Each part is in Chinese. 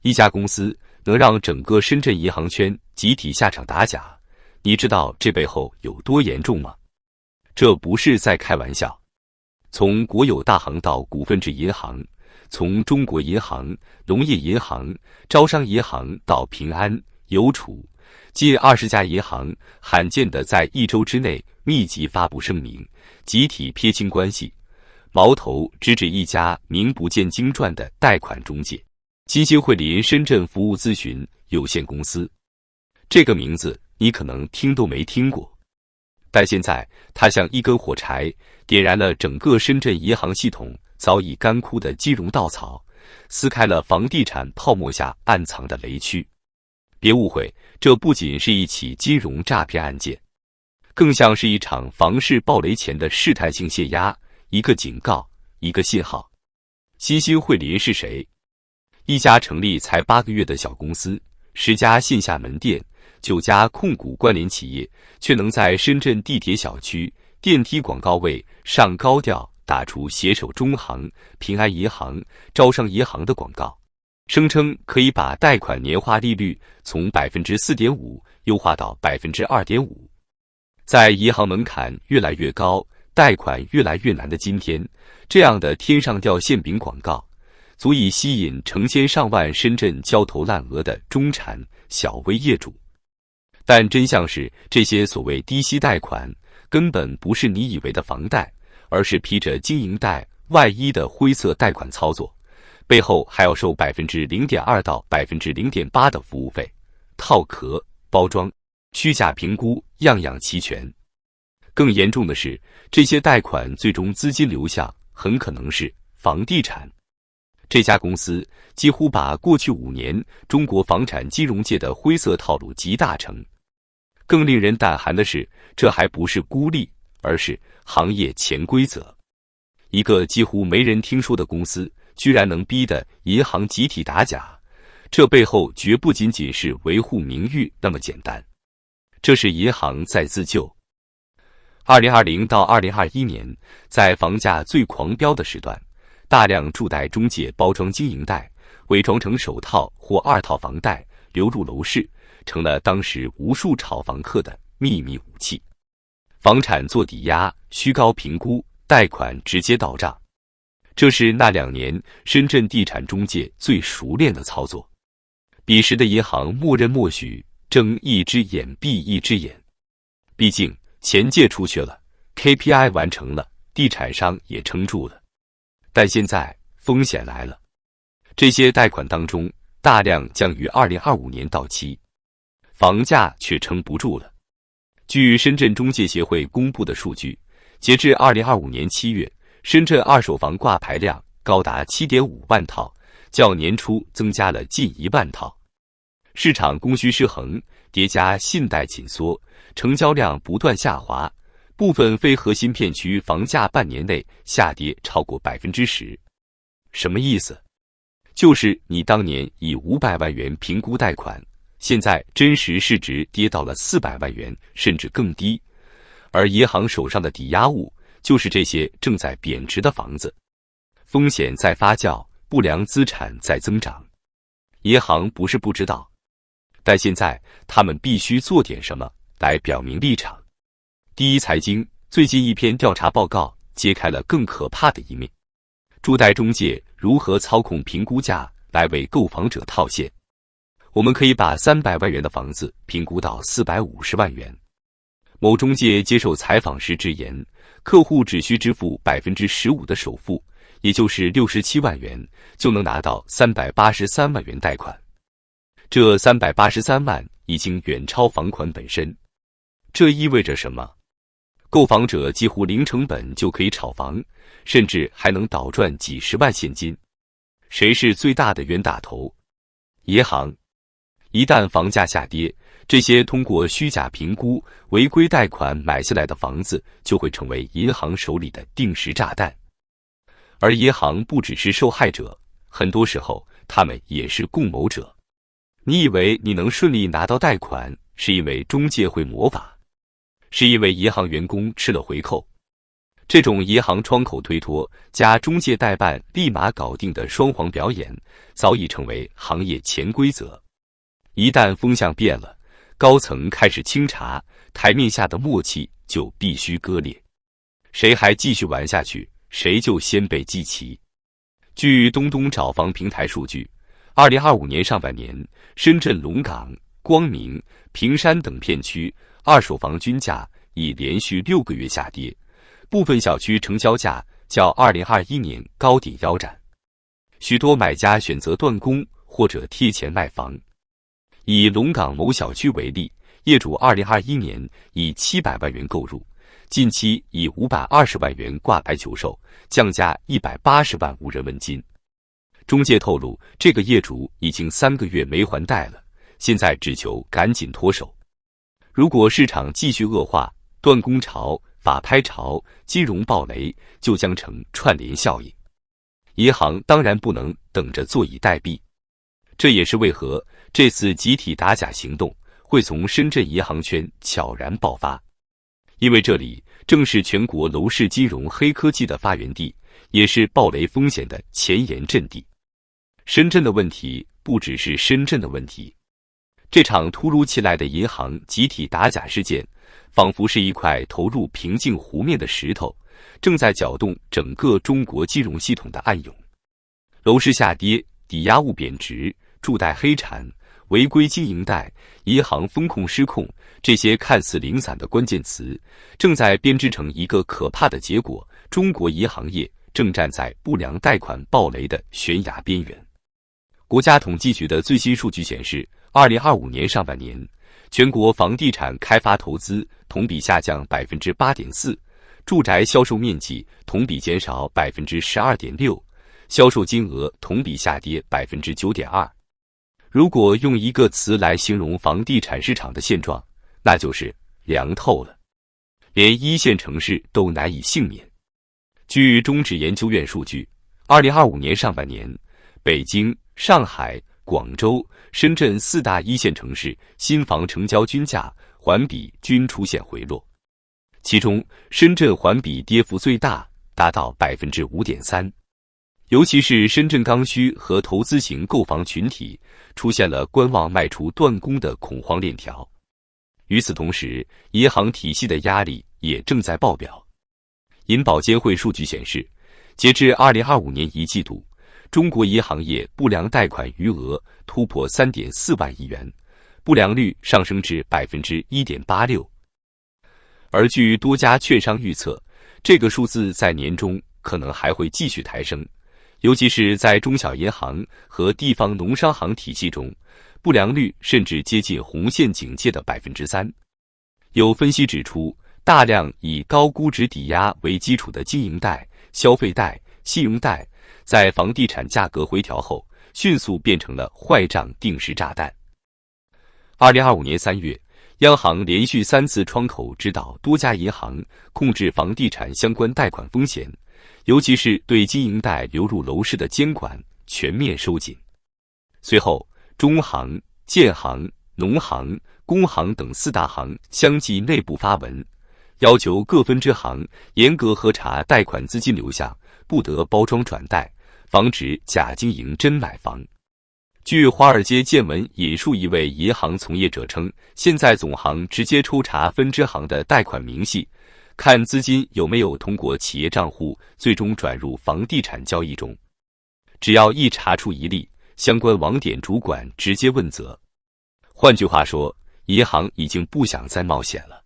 一家公司能让整个深圳银行圈集体下场打假，你知道这背后有多严重吗？这不是在开玩笑。从国有大行到股份制银行，从中国银行、农业银行、招商银行到平安、邮储，近20家银行罕见地在1周之内密集发布声明，集体撇清关系，矛头直指一家名不见经传的贷款中介——金星汇林深圳服务咨询有限公司。这个名字你可能听都没听过，但现在它像一根火柴，点燃了整个深圳银行系统早已干枯的金融稻草，撕开了房地产泡沫下暗藏的雷区。别误会，这不仅是一起金融诈骗案件，更像是一场房市暴雷前的试探性泄压，一个警告，一个信号。金星汇林是谁？一家成立才8个月的小公司，10家线下门店，9家控股关联企业，却能在深圳地铁小区电梯广告位上高调打出携手中行、平安银行、招商银行的广告，声称可以把贷款年化利率从 4.5% 优化到 2.5%。在银行门槛越来越高，贷款越来越难的今天，这样的天上掉馅饼广告，足以吸引成千上万深圳焦头烂额的中产小微业主。但真相是，这些所谓低息贷款根本不是你以为的房贷，而是披着经营贷外衣的灰色贷款操作，背后还要收 0.2% 到 0.8% 的服务费，套壳、包装、虚假评估，样样齐全。更严重的是，这些贷款最终资金流向很可能是房地产。这家公司几乎把过去5年中国房产金融界的灰色套路集大成。更令人胆寒的是，这还不是孤立，而是行业潜规则。一个几乎没人听说的公司，居然能逼得银行集体打假，这背后绝不仅仅是维护名誉那么简单，这是银行在自救。2020到2021年，在房价最狂飙的时段，大量助贷中介包装经营贷，伪装成首套或2套房贷流入楼市，成了当时无数炒房客的秘密武器。房产做抵押，虚高评估，贷款直接到账，这是那2年深圳地产中介最熟练的操作。彼时的银行默认默许，睁一只眼闭一只眼。毕竟钱借出去了， KPI 完成了，地产商也撑住了。但现在风险来了，这些贷款当中大量将于2025年到期，房价却撑不住了。据深圳中介协会公布的数据，截至2025年7月，深圳二手房挂牌量高达 7.5 万套，较年初增加了近1万套。市场供需失衡，叠加信贷紧缩，成交量不断下滑，部分非核心片区房价半年内下跌超过 10%。 什么意思？就是你当年以500万元评估贷款，现在真实市值跌到了400万元甚至更低，而银行手上的抵押物就是这些正在贬值的房子。风险在发酵，不良资产在增长。银行不是不知道，但现在他们必须做点什么来表明立场。第一财经最近一篇调查报告揭开了更可怕的一面：助贷中介如何操控评估价来为购房者套现。我们可以把300万元的房子评估到450万元。某中介接受采访时直言，客户只需支付 15% 的首付，也就是67万元，就能拿到383万元贷款。这383万已经远超房款本身。这意味着什么？购房者几乎零成本就可以炒房，甚至还能倒赚几十万现金。谁是最大的冤大头？银行。一旦房价下跌，这些通过虚假评估、违规贷款买下来的房子就会成为银行手里的定时炸弹。而银行不只是受害者，很多时候他们也是共谋者。你以为你能顺利拿到贷款，是因为中介会魔法，是因为银行员工吃了回扣。这种银行窗口推脱加中介代办立马搞定的双簧表演，早已成为行业潜规则。一旦风向变了，高层开始清查，台面下的默契就必须割裂。谁还继续玩下去，谁就先被记齐。据东东找房平台数据，2025年上半年，深圳龙岗、光明、坪山等片区二手房均价已连续6个月下跌，部分小区成交价较2021年高点腰斩。许多买家选择断供或者贴钱卖房。以龙岗某小区为例，业主2021年以700万元购入，近期以520万元挂牌求售，降价180万无人问津。中介透露，这个业主已经3个月没还贷了，现在只求赶紧脱手。如果市场继续恶化，断供潮、法拍潮、金融暴雷就将成串联效应。银行当然不能等着坐以待毙，这也是为何这次集体打假行动会从深圳银行圈悄然爆发。因为这里正是全国楼市金融黑科技的发源地，也是暴雷风险的前沿阵地。深圳的问题不只是深圳的问题，这场突如其来的银行集体打假事件，仿佛是一块投入平静湖面的石头，正在搅动整个中国金融系统的暗涌。楼市下跌，抵押物贬值，助贷黑产，违规经营贷，银行风控失控，这些看似零散的关键词，正在编织成一个可怕的结果。中国银行业正站在不良贷款暴雷的悬崖边缘。国家统计局的最新数据显示，2025年上半年，全国房地产开发投资同比下降 8.4%， 住宅销售面积同比减少 12.6%， 销售金额同比下跌 9.2%。如果用一个词来形容房地产市场的现状，那就是凉透了，连一线城市都难以幸免。据中指研究院数据，2025年上半年，北京、上海、广州、深圳4大一线城市新房成交均价环比均出现回落，其中深圳环比跌幅最大，达到 5.3%。尤其是深圳刚需和投资型购房群体出现了观望卖出断供的恐慌链条。与此同时，银行体系的压力也正在爆表。银保监会数据显示，截至2025年一季度，中国银行业不良贷款余额突破 3.4 万亿元，不良率上升至 1.86%。而据多家券商预测，这个数字在年中可能还会继续抬升，尤其是在中小银行和地方农商行体系中，不良率甚至接近红线警戒的 3%。有分析指出，大量以高估值抵押为基础的经营贷、消费贷、信用贷，在房地产价格回调后，迅速变成了坏账定时炸弹。2025年3月，央行连续3次窗口指导多家银行控制房地产相关贷款风险，尤其是对经营贷流入楼市的监管全面收紧。随后，中行、建行、农行、工行等4大行相继内部发文，要求各分支行严格核查贷款资金流向，不得包装转贷，防止假经营真买房。据华尔街见闻引述一位银行从业者称，现在总行直接抽查分支行的贷款明细，看资金有没有通过企业账户最终转入房地产交易中。只要一查出一例，相关网点主管直接问责。换句话说，银行已经不想再冒险了。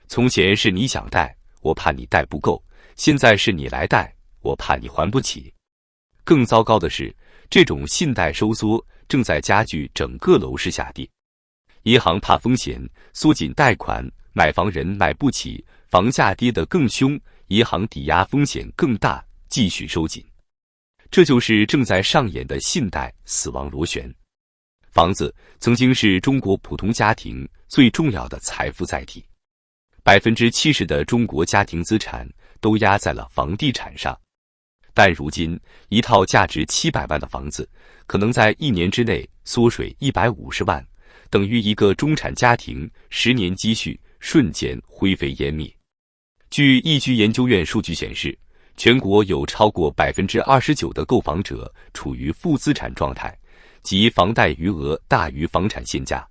从前是你想贷，我怕你贷不够，现在是你来贷，我怕你还不起。更糟糕的是，这种信贷收缩正在加剧整个楼市下跌。银行怕风险，缩紧贷款，买房人买不起，房价跌得更凶，银行抵押风险更大，继续收紧。这就是正在上演的信贷死亡螺旋。房子曾经是中国普通家庭最重要的财富载体，70%的中国家庭资产都压在了房地产上。但如今，一套价值700万的房子，可能在1年之内缩水150万，等于一个中产家庭10年积蓄瞬间灰飞烟灭。据易居研究院数据显示，全国有超过29%的购房者处于负资产状态，即房贷余额大于房产现价。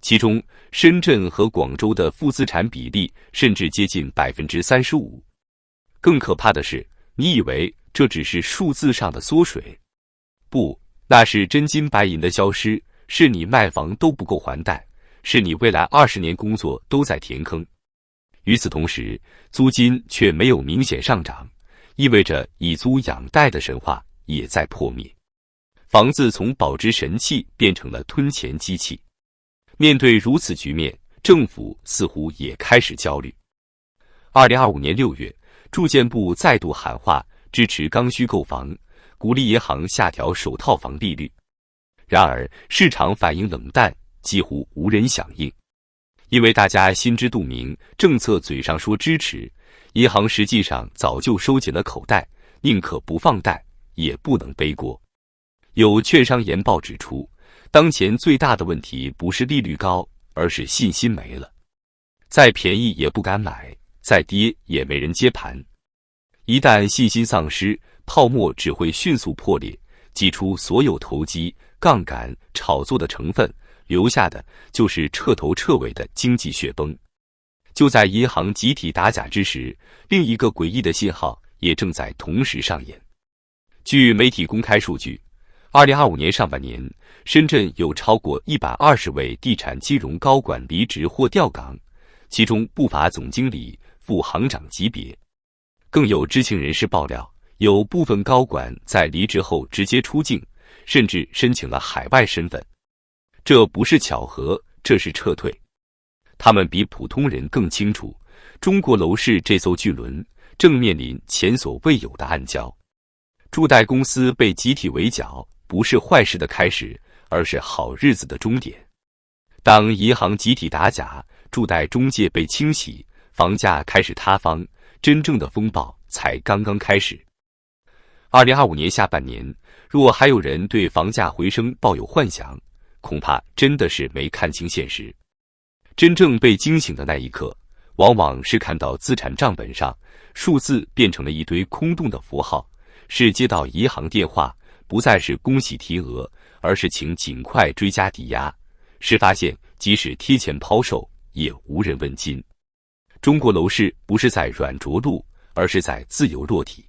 其中，深圳和广州的负资产比例甚至接近35%。更可怕的是，你以为这只是数字上的缩水？不，那是真金白银的消失，是你卖房都不够还贷，是你未来20年工作都在填坑。与此同时，租金却没有明显上涨，意味着以租养贷的神话也在破灭。房子从保值神器变成了吞钱机器。面对如此局面，政府似乎也开始焦虑。2025年6月，住建部再度喊话支持刚需购房，鼓励银行下调首套房利率。然而，市场反应冷淡，几乎无人响应。因为大家心知肚明，政策嘴上说支持，银行实际上早就收紧了口袋，宁可不放贷，也不能背锅。有券商研报指出，当前最大的问题不是利率高，而是信心没了。再便宜也不敢买，再跌也没人接盘。一旦信心丧失，泡沫只会迅速破裂，挤出所有投机、杠杆、炒作的成分，留下的就是彻头彻尾的经济雪崩。就在银行集体打假之时，另一个诡异的信号也正在同时上演。据媒体公开数据，2025年上半年，深圳有超过120位地产金融高管离职或调岗，其中不乏总经理、副行长级别。更有知情人士爆料，有部分高管在离职后直接出境，甚至申请了海外身份。这不是巧合，这是撤退。他们比普通人更清楚，中国楼市这艘巨轮正面临前所未有的暗礁。住贷公司被集体围剿，不是坏事的开始，而是好日子的终点。当银行集体打假，住贷中介被清洗，房价开始塌方，真正的风暴才刚刚开始。2025年下半年，若还有人对房价回升抱有幻想，恐怕真的是没看清现实。真正被惊醒的那一刻，往往是看到资产账本上数字变成了一堆空洞的符号，是接到银行电话，不再是恭喜提额，而是请尽快追加抵押，是发现即使贴钱抛售也无人问津。中国楼市不是在软着陆，而是在自由落体。